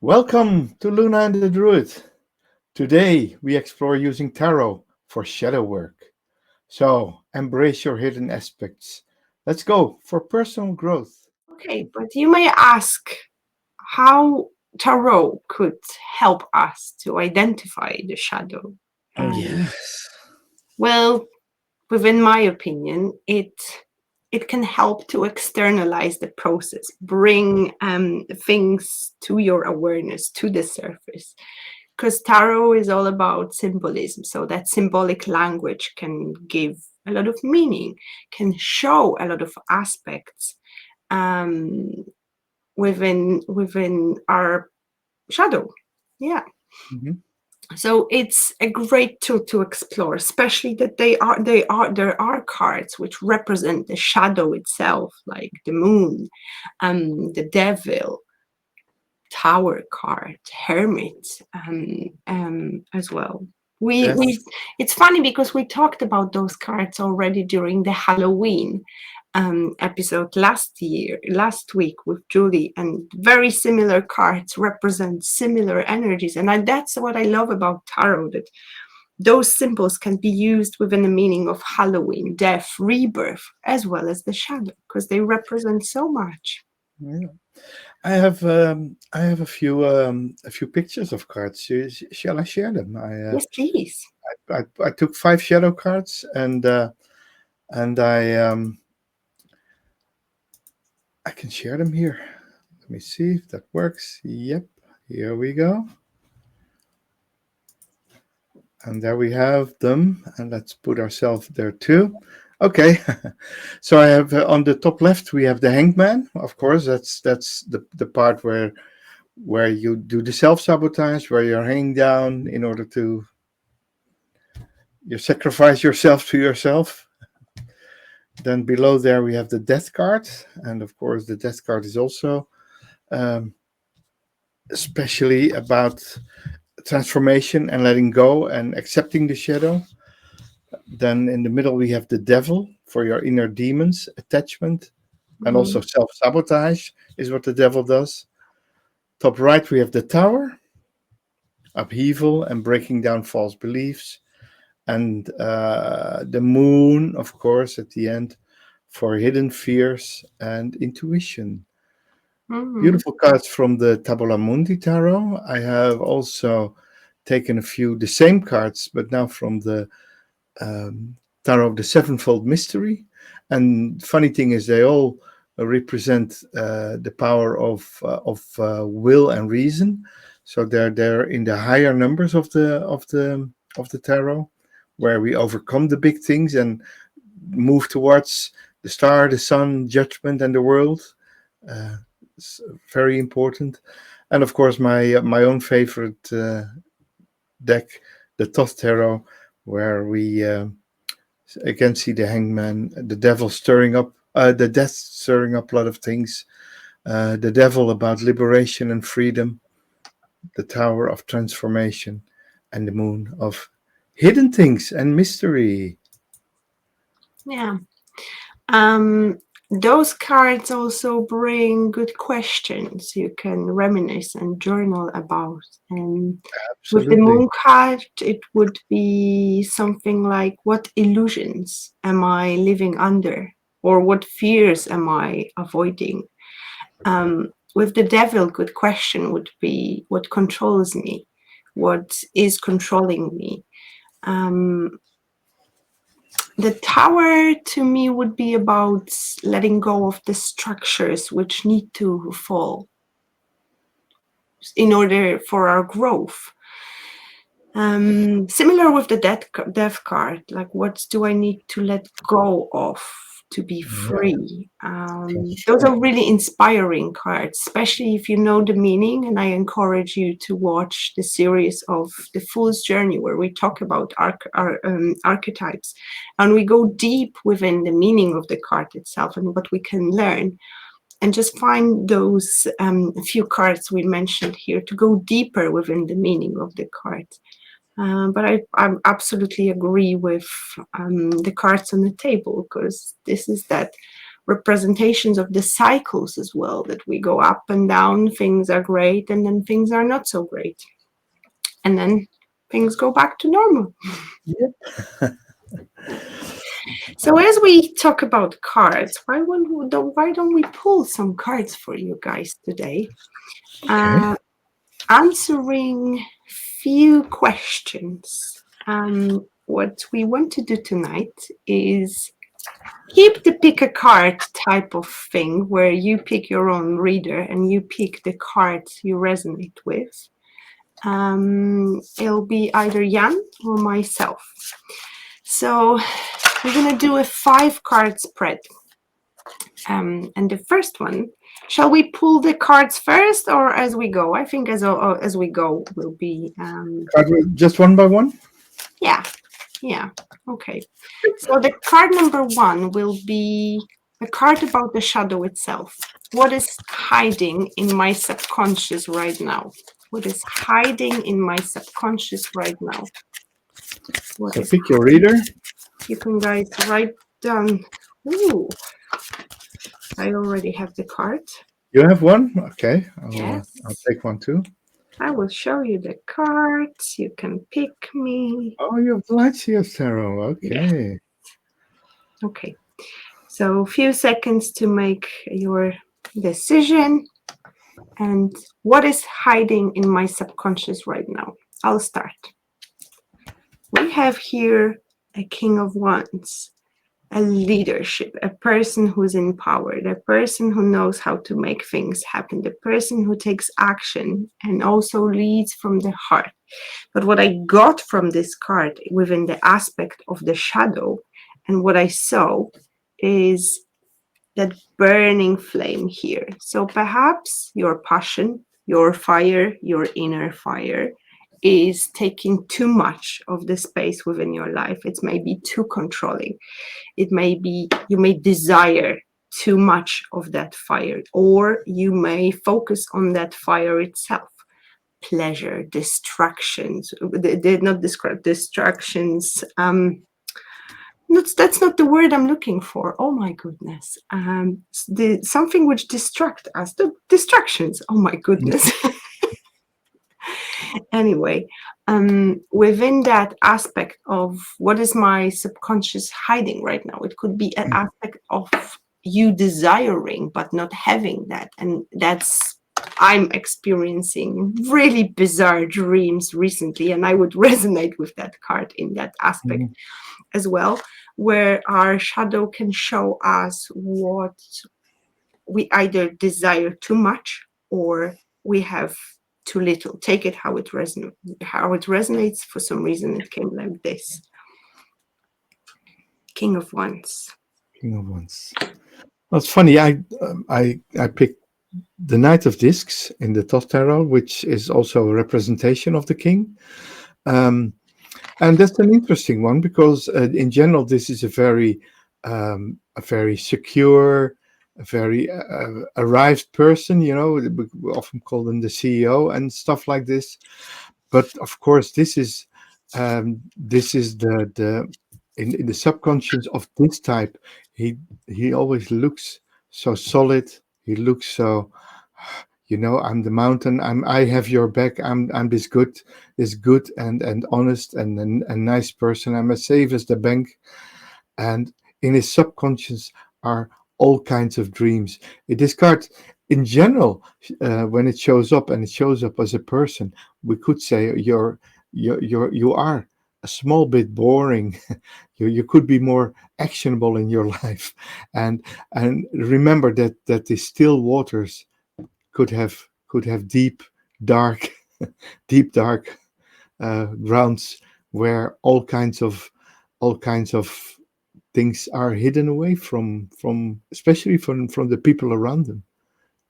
Welcome to Luna and the Druid. Today we explore using tarot for shadow work. So embrace your hidden aspects. Let's go for personal growth. Okay, but you may ask how tarot could help us to identify the shadow. Oh, And yes. well, within my opinion, it can help to externalize the process, bring things to your awareness, to the surface. Because tarot is all about symbolism, so that symbolic language can give a lot of meaning, can show a lot of aspects um, within our shadow. Yeah. Mhm. So it's a great tool to explore, especially that there are cards which represent the shadow itself, like the moon, the devil, tower card, hermit, as well. We Yes. It's funny because we talked about those cards already during the Halloween episode last week with Julie, and very similar cards represent similar energies, and that's what I love about tarot, that those symbols can be used within the meaning of Halloween, death, rebirth, as well as the shadow, because they represent so much. Yeah. I have a few pictures of cards. Shall I share them? Yes, please. I took 5 shadow cards and I can share them here. Let me see if that works. Yep. Here we go. And there we have them. And let's put ourselves there too. Okay. So I have on the top left we have the hangman. Of course, that's the part where you do the self sabotage, where you're hanging down in order to you sacrifice yourself to yourself. Then below there we have the death card, and of course the death card is also um, especially about transformation and letting go and accepting the shadow. Then in the middle we have the devil for your inner demons, attachment, and also Mhm. self sabotage is what the devil does. Top right we have the tower, upheaval and breaking down false beliefs, and the moon, of course, at the end for hidden fears and intuition. Mhm. Beautiful cards from the Tabula Mundi tarot. I have also taken a few the same cards, but now from the um, tarot of the Sevenfold Mystery. And funny thing is, they all represent the power of will and reason. So they're in the higher numbers of the tarot, where we overcome the big things and move towards the star, the sun, judgment, and the world. Uh, it's very important. And of course, my own favorite deck, the Thoth Tarot, where we again see the Hangman, the Devil stirring up, the Death stirring up a lot of things. The Devil about liberation and freedom, the Tower of Transformation, and the Moon of hidden things and mystery. Yeah. Um, those cards also bring good questions you can reminisce and journal about. And with the Absolutely. moon card, it would be something like, what illusions am I living under? Or what fears am I avoiding? With the devil, good question would be, what controls me? What is controlling me? Um, the tower to me would be about letting go of the structures which need to fall in order for our growth. Similar with the death card, like, what do I need to let go of to be Yeah, free? for Those sure. are really inspiring cards, especially if you know the meaning. And I encourage you to watch the series of The Fool's Journey, where we talk about archetypes, and we go deep within the meaning of the card itself and what we can learn, and just find those few cards we mentioned here to go deeper within the meaning of the card. But I absolutely agree with the cards on the table, because this is that representations of the cycles as well, that we go up and down, things are great, and then things are not so great. And then things go back to normal. Yep. So as we talk about cards, why don't we pull some cards for you guys today? Okay. Answering few questions. What we want to do tonight is keep the pick a card type of thing, where you pick your own reader and you pick the cards you resonate with. It'll be either Jan or myself. So we're going to do a 5-card spread. And the first one, shall we pull the cards first or as we go? I think as we go will be... Just one by one? Yeah. Okay. So the card number 1 will be a card about the shadow itself. What is hiding in my subconscious right now? What is hiding in my subconscious right now? So pick your reader. You can guys write down. Ooh, I already have the card. You have one? Okay. Yes. I'll take one too. I will show you the cards. You can pick me. Oh, you have the Lightyear Tarot. Okay. Yes. Okay. So a few seconds to make your decision. And what is hiding in my subconscious right now? I'll start. We have here a King of Wands, a leadership, a person who's empowered, a person who knows how to make things happen, the person who takes action and also leads from the heart. But what I got from this card within the aspect of the shadow, and what I saw is that burning flame here. So perhaps your passion, your fire, your inner fire is taking too much of the space within your life. It's maybe too controlling. It may be you may desire too much of that fire, or you may focus on that fire itself. Pleasure, distractions, distractions. That's not the word I'm looking for. Oh my goodness. Something which distract us. The distractions. Oh my goodness. Anyway, within that aspect of what is my subconscious hiding right now, it could be an aspect of you desiring but not having that. And I'm experiencing really bizarre dreams recently, and I would resonate with that card in that aspect as well, where our shadow can show us what we either desire too much or we have too little. Take it how it resonates. For some reason it came like this. King of Wands. King of Wands. Well, it's funny. I picked the Knight of Discs in the Thoth Tarot, which is also a representation of the king. And that's an interesting one because in general, this is a very secure, a very arrived person. We often call them the CEO and stuff like this. But of course, this is the in the subconscious of this type. He always looks so solid. He looks so, I'm the mountain. I have your back. I'm this good and honest and a nice person. I'm as safe as the bank. And in his subconscious are all kinds of dreams. This card, in general, when it shows up and it shows up as a person, we could say you are a small bit boring. You could be more actionable in your life, and remember that the still waters could have deep dark grounds where all kinds of things are hidden away from especially from the people around them,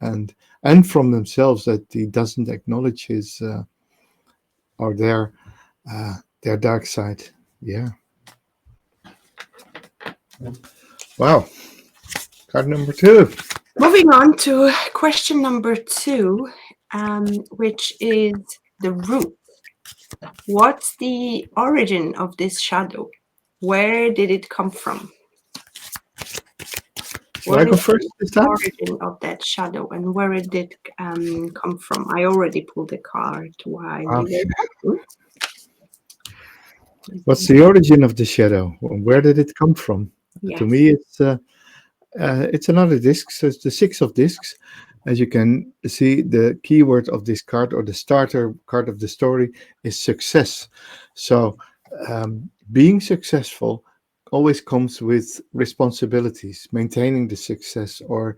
and from themselves, that he doesn't acknowledge his or their dark side. Yeah. Wow. Card number 2. Moving on to question number 2, which is the root. What's the origin of this shadow? Where did it come from? Shall I What go is first the this time? origin of that shadow and where it did come from? I already pulled a card while you Okay. were talking. What's the origin of the shadow? Where did it come from? To Yes. me, it's another disc. So it's the six of discs. As you can see, the keyword of this card or the starter card of the story is success. So, being successful always comes with responsibilities, maintaining the success or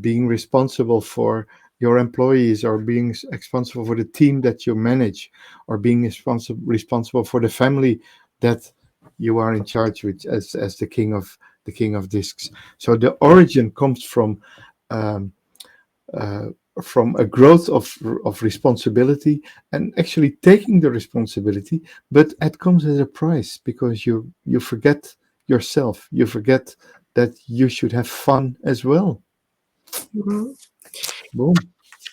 being responsible for your employees or being responsible for the team that you manage or being responsible for the family that you are in charge with as the king of discs. So the origin comes um, uh, from a growth of responsibility and actually taking the responsibility, but it comes at a price because you forget yourself. You forget that you should have fun as well. Mhm. Boom.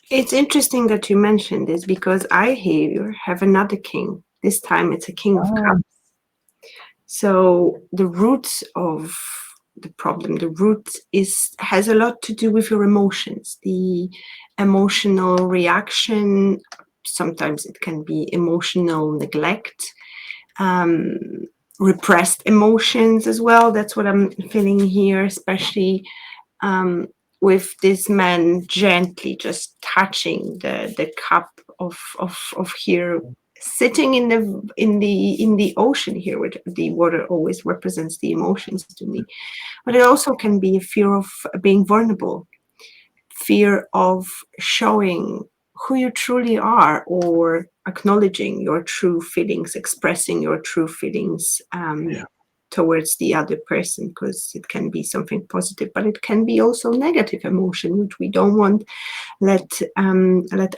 It's interesting that you mentioned this because I here have another king. This time it's a king of Ah, cups. So the roots of the problem, the root has a lot to do with your emotions, the emotional reaction. Sometimes it can be emotional neglect, um, repressed emotions as well. That's what I'm feeling here, especially um, with this man gently just touching the cup of here, sitting in the ocean here, which the water always represents the emotions to me. But it also can be a fear of being vulnerable, fear of showing who you truly are or acknowledging your true feelings, expressing your true feelings yeah. towards the other person, because it can be something positive, but it can be also negative emotion, which we don't want let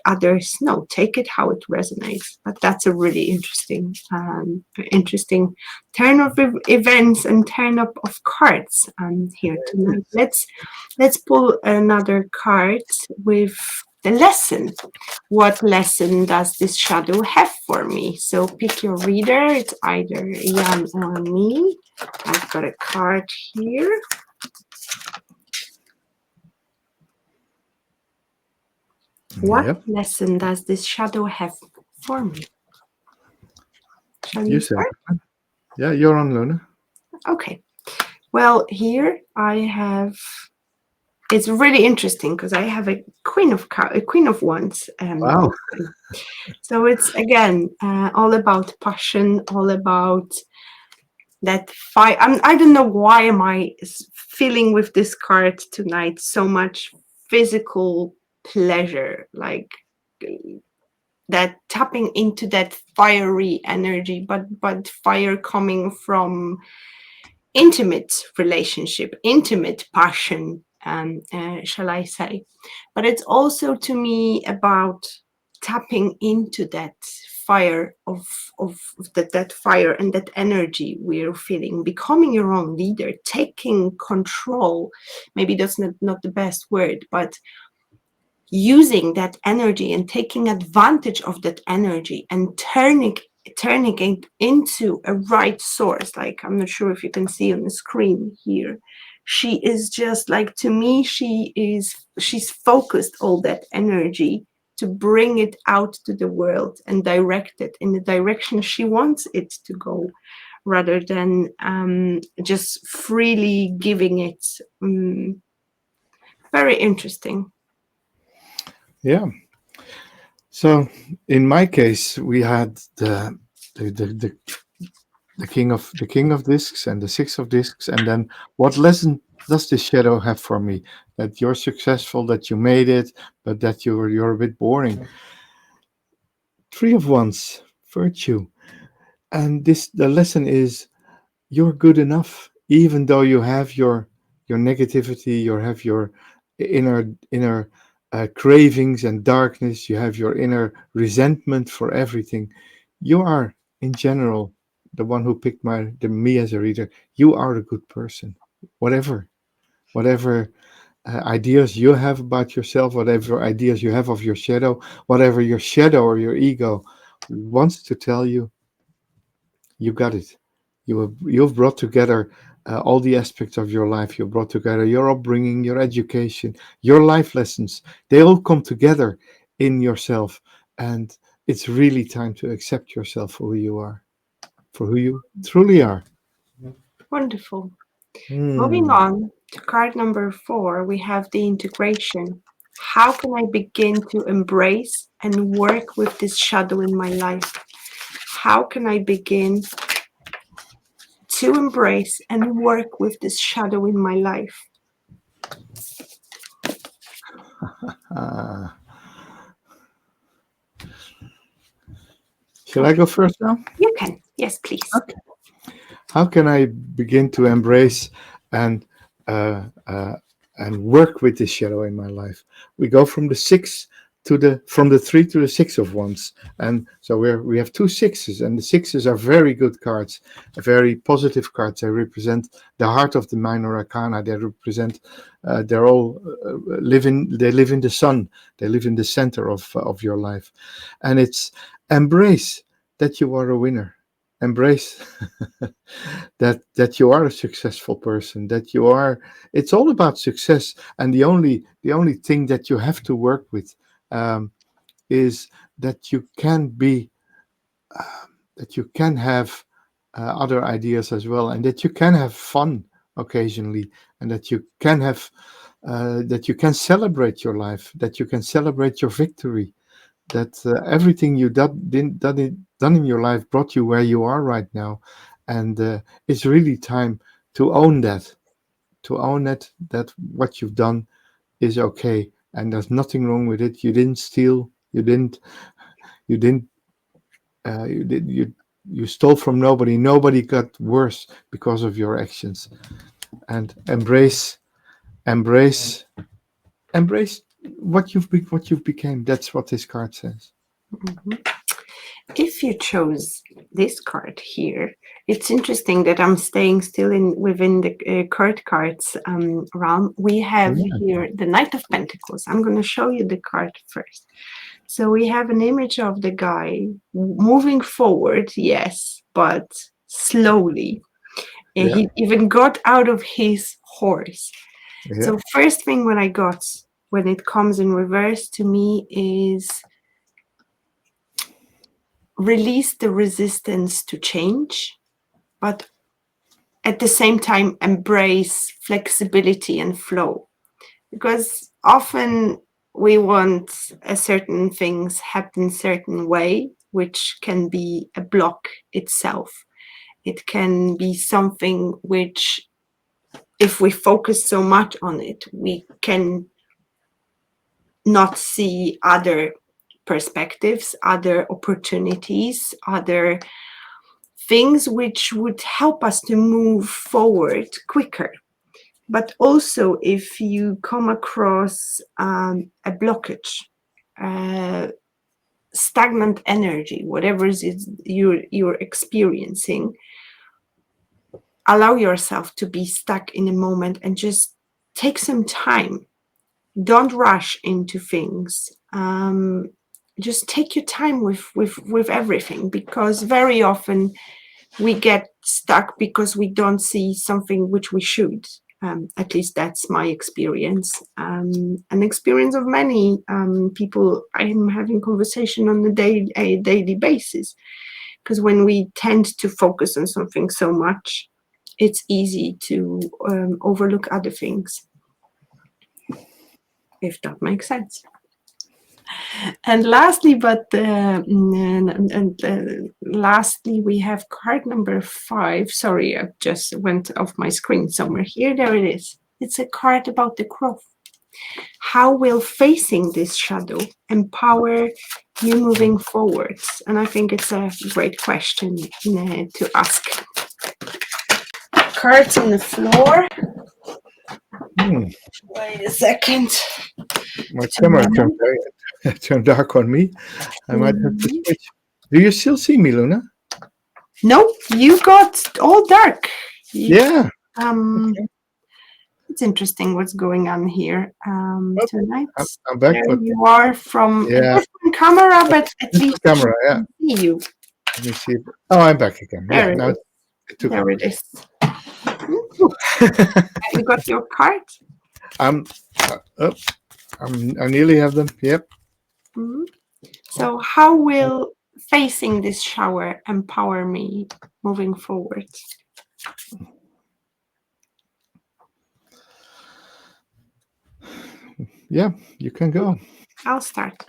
others know. Take it how it resonates. But that's a really interesting turn of events and turn up of cards here tonight. Let's pull another card with the lesson. What lesson does this shadow have for me? So pick your reader. It's either Jan or me. I've got a card here. What Yep. lesson does this shadow have for me? Shall you You said start? it. Yeah, you're on, Luna. Okay. Well, here I have. It's really interesting because I have a queen of wands. Wow. So it's again all about passion, all about that fight. I don't know why am I feeling with this card tonight so much physical pleasure, like that tapping into that fiery energy, but fire coming from intimate relationship, intimate passion, shall I say. But it's also to me about tapping into that fire of that fire and that energy we're feeling, becoming your own leader, taking control. Maybe that's not the best word, but using that energy and taking advantage of that energy and turning it into a right source. Like, I'm not sure if you can see on the screen here, she is just like, to me, she's focused all that energy to bring it out to the world and direct it in the direction she wants it to go, rather than just freely giving it. Very interesting. Yeah. So in my case, we had the, the, the the king of discs and the six of discs, and then what lesson does this shadow have for me? That you're successful, that you made it, but that you're a bit boring. Three of wands, virtue, and this the lesson is you're good enough, even though you have your negativity, you have your inner cravings and darkness, you have your inner resentment for everything. You are, in general, the one who picked me as a reader. You are a good person, whatever ideas you have about yourself, whatever ideas you have of your shadow, whatever your shadow or your ego wants to tell you. You got it. You've brought together all the aspects of your life you brought together, your upbringing, your education, your life lessons, they all come together in yourself. And it's really time to accept yourself for who you are, for who you truly are. Wonderful. Moving Hmm. on to card number 4, we have the integration. How can I begin to embrace and work with this shadow in my life? How can I begin to embrace and work with this shadow in my life? Uh, shall I Okay, go first now? you can. Yes, please. Okay. How can I begin to embrace and uh, uh, and work with this shadow in my life? We go from the six to the from the three to the six of wands, and so we have two sixes, and the sixes are very good cards, very positive cards. They represent the heart of the minor arcana. They represent they're all they live in the sun. They live in the center of your life, and it's embrace that you are a winner. Embrace that you are a successful person, that you are, it's all about success. And the only thing that you have to work with um, is that you can be that you can have other ideas as well, and that you can have fun occasionally, and that you can have that you can celebrate your life, that you can celebrate your victory, that everything you done in your life brought you where you are right now. And it's really time to own that, that what you've done is okay, and there's nothing wrong with it. You didn't steal, you didn't you did you stole from nobody. Nobody got worse because of your actions. And embrace embrace what you've became. That's what this card says. Mhm. If you chose this card here, it's interesting that I'm staying still in within the card cards realm. We have Yeah. here the Knight of Pentacles. I'm going to show you the card first. So we have an image of the guy moving forward, yes, but slowly. And Yeah. he even got out of his horse. Yeah. So first thing when I got when it comes in reverse to me is release the resistance to change, but at the same time embrace flexibility and flow. Because often we want a certain things happen certain way, which can be a block itself. It can be something which, if we focus so much on it, we can not see other perspectives, other opportunities, other things which would help us to move forward quicker. But also, if you come across a blockage, stagnant energy, whatever it is you're experiencing, allow yourself to be stuck in a moment and just take some time. Don't rush into things. Just take your time with everything, because very often we get stuck because we don't see something which we should. At least that's my experience, an experience of many people I'm having conversation on a daily basis. Because when we tend to focus on something so much, it's easy to overlook other things, if that makes sense. And lastly, lastly, we have card number 5. Sorry, I just went off my screen somewhere. Here, there it is. It's a card about the growth. How will facing this shadow empower you moving forwards? And I think it's a great question to ask. Cards on the floor. Hmm. Wait a second. My camera turned turned dark on me. I might have to switch. Do you still see me, Luna? No, you got all dark. Yeah. Um, Okay. it's interesting what's going on here Well, tonight. I'm back, There but you are from a yeah, different camera, but at different least we camera. Yeah. can see you. Let me see. Oh, I'm back again. Yeah. There it Now is. it took There it hours. is. Have you got your card? I'm, oh, I nearly have them. Yep. Mhm. So, how will facing this shower empower me moving forward? Yeah, you can go. I'll start.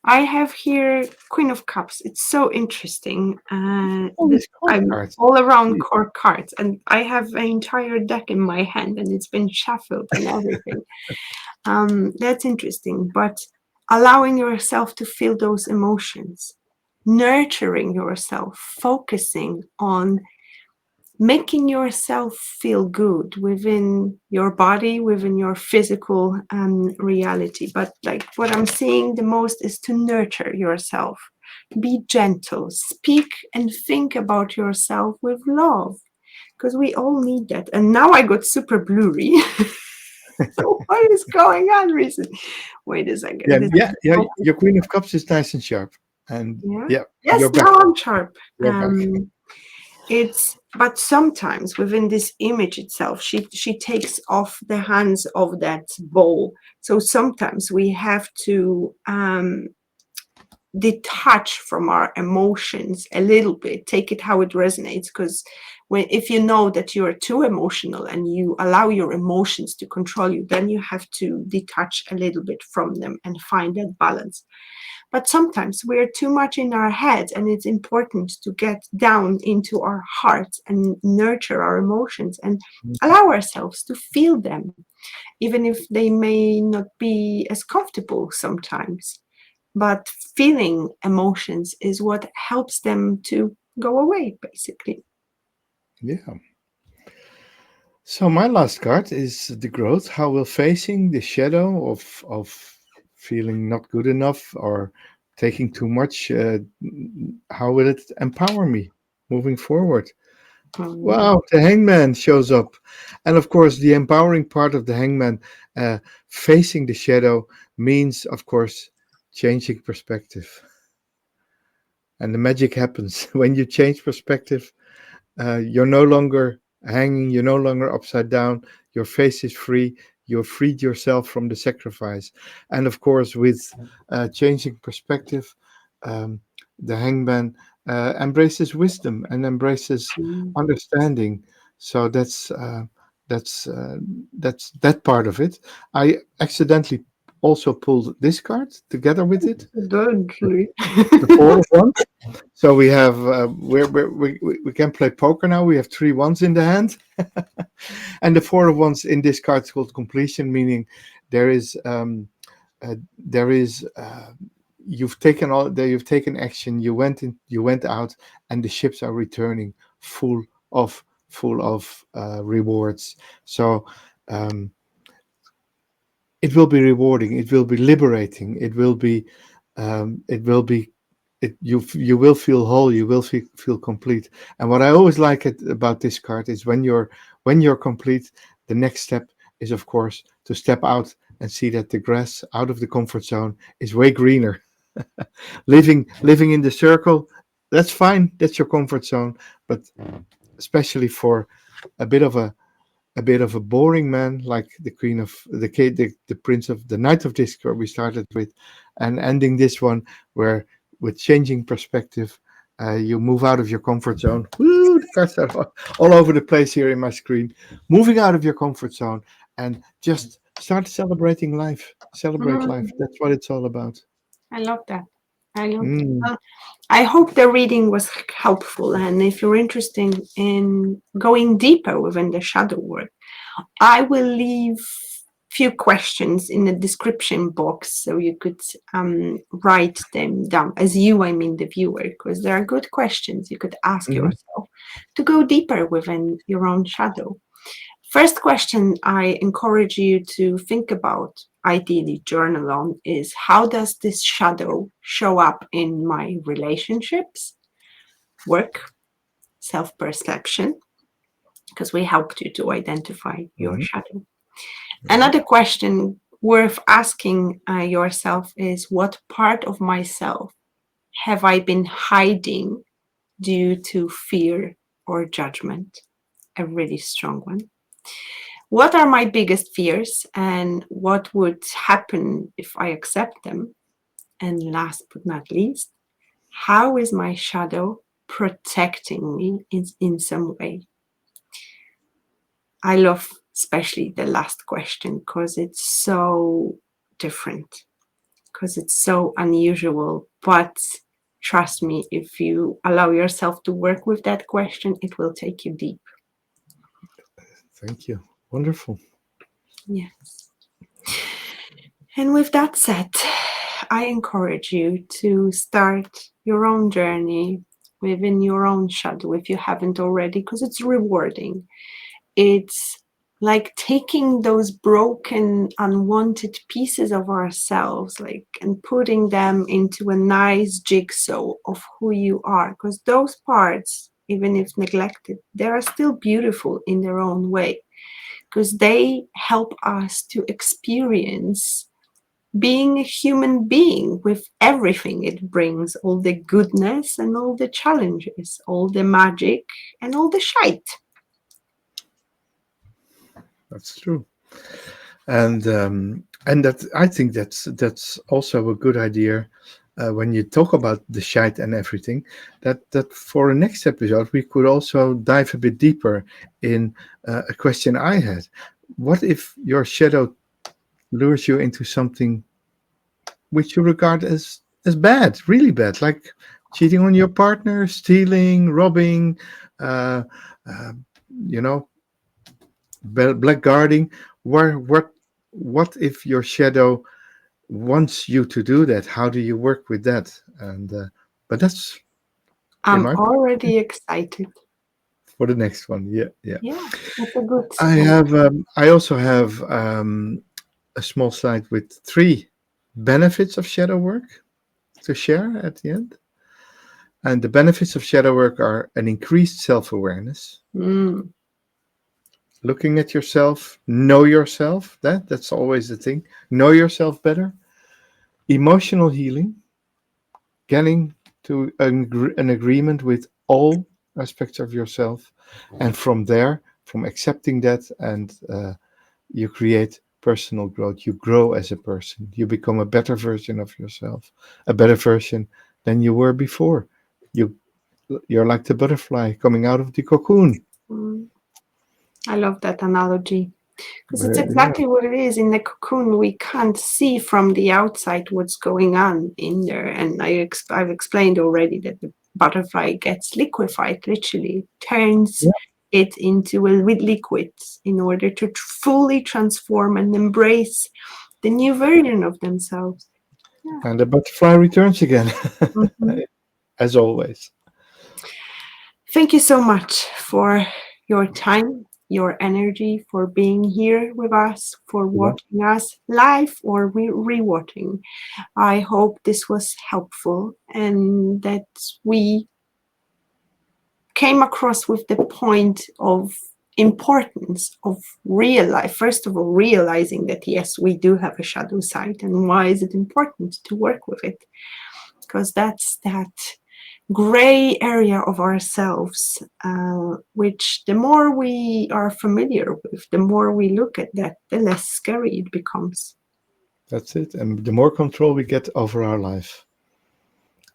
I have here Queen of Cups. It's so interesting. All these card I'm cards. all around core cards, and I have an entire deck in my hand, and it's been shuffled and everything. That's interesting. But allowing yourself to feel those emotions, nurturing yourself, focusing on making yourself feel good within your body, within your physical reality. But like what I'm seeing the most is to nurture yourself. Be gentle, speak and think about yourself with love, because we all need that. And now I got super blurry. So what is going on recently? Wait a second. Yeah, This yeah, is yeah. Your Queen of Cups is nice and sharp, and yeah. yeah, Yes, you're back. now I'm sharp. You're back. It's but sometimes within this image itself, she takes off the hands of that bowl. So sometimes we have to detach from our emotions a little bit, take it how it resonates. Because when if you know that you are too emotional and you allow your emotions to control you, then you have to detach a little bit from them and find that balance. But sometimes we're too much in our heads, and it's important to get down into our hearts and nurture our emotions and allow ourselves to feel them, even if they may not be as comfortable sometimes. But feeling emotions is what helps them to go away, basically. Yeah. So my last card is the growth. How will facing the shadow of feeling not good enough or taking too much, how will it empower me moving forward? Um, Wow, the hangman shows up. And of course, the empowering part of the hangman, uh, facing the shadow, means, of course, changing perspective. And the magic happens when you change perspective. You're no longer hanging, you're no longer upside down, your face is free, you've freed yourself from the sacrifice. And of course, with changing perspective, um, the hangman embraces wisdom and embraces mm, understanding. So that's that's that part of it. I accidentally also pulled this card together with it, Don't, Louis. the four of wands. So we have we can play poker now. We have three ones in the hand, and the four of wands in this card is called completion, meaning there is there is you've taken all there, you've taken action. You went in, you went out, and the ships are returning of full of rewards. So um, it will be rewarding. It will be liberating. It will be you will feel whole, you will feel complete. And what I always like about this card is when you're complete, the next step is of course to step out and see that the grass out of the comfort zone is way greener. Living in the circle, that's fine, that's your comfort zone, but especially for a bit of a bit of a boring man like the queen of the prince of the knight of discord we started with, and ending this one where with changing perspective, you move out of your comfort zone. Woo, the cards are all over the place here in my screen. Moving out of your comfort zone and just start celebrating life. Celebrate life. Mm, That's what it's all about. I love that. I love that. Mm. I hope the reading was helpful. And if you're interested in going deeper within the shadow work, I will leave few questions in the description box so you could write them down as you, I mean the viewer, because there are good questions you could ask Mhm. yourself to go deeper within your own shadow. First question I encourage you to think about, ideally journal on, is how does this shadow show up in my relationships, work, self-perception, because we helped you to identify your Mhm. shadow. Mhm. Another question worth asking yourself is what part of myself have I been hiding due to fear or judgment? A really strong one. What are my biggest fears and what would happen if I accept them? And last but not least, how is my shadow protecting me in some way? I love especially the last question because it's so different, because it's so unusual. But trust me, if you allow yourself to work with that question, it will take you deep. Thank you. Wonderful. Yes. And with that said, I encourage you to start your own journey within your own shadow if you haven't already, because it's rewarding. It's like taking those broken, unwanted pieces of ourselves, like, and putting them into a nice jigsaw of who you are. Because those parts, even if neglected, they are still beautiful in their own way, because they help us to experience being a human being with everything it brings, all the goodness and all the challenges, all the magic and all the shite. That's true. And that I think that's also a good idea when you talk about the shite and everything. That for a next episode we could also dive a bit deeper in a question I had. What if your shadow lures you into something which you regard as bad, really bad, like cheating on your partner, stealing, robbing, uh, uh, you know, blackguarding? Where what if your shadow wants you to do that? How do you work with that? And but that's in I'm my already excited. for the next one. Yeah, yeah. Yeah, that's a good I one. have. I also have a small slide with 3 benefits of shadow work to share at the end. And the benefits of shadow work are an increased self awareness, Mm, looking at yourself, know yourself. That's always the thing. Know yourself better. Emotional healing, getting to an agreement with all aspects of yourself, and from there, from accepting that, and you create personal growth. You grow as a person. You become a better version of yourself, a better version than you were before. You you're like the butterfly coming out of the cocoon. mm. I love that analogy because it's Yeah, exactly what it is. In the cocoon, we can't see from the outside what's going on in there. And I've explained already that the butterfly gets liquefied, literally turns yeah. it into a liquid in order to fully transform and embrace the new version of themselves. Yeah. And the butterfly returns again, Mhm. as always. Thank you so much for your time, your energy, for being here with us, for You're welcome. watching us live or re-watching. I hope this was helpful and that we came across with the point of importance of first of all realizing that yes, we do have a shadow side, and why is it important to work with it, because that's that gray area of ourselves, which the more we are familiar with, the more we look at that, the less scary it becomes. That's it. And the more control we get over our life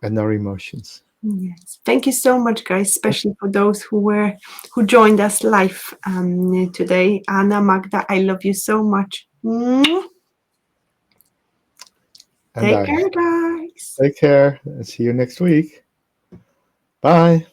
and our emotions. Yes, thank you so much, guys, especially for those who joined us live today. Anna, Magda, I love you so much. And Take I care, guys. take care and see you next week. Bye.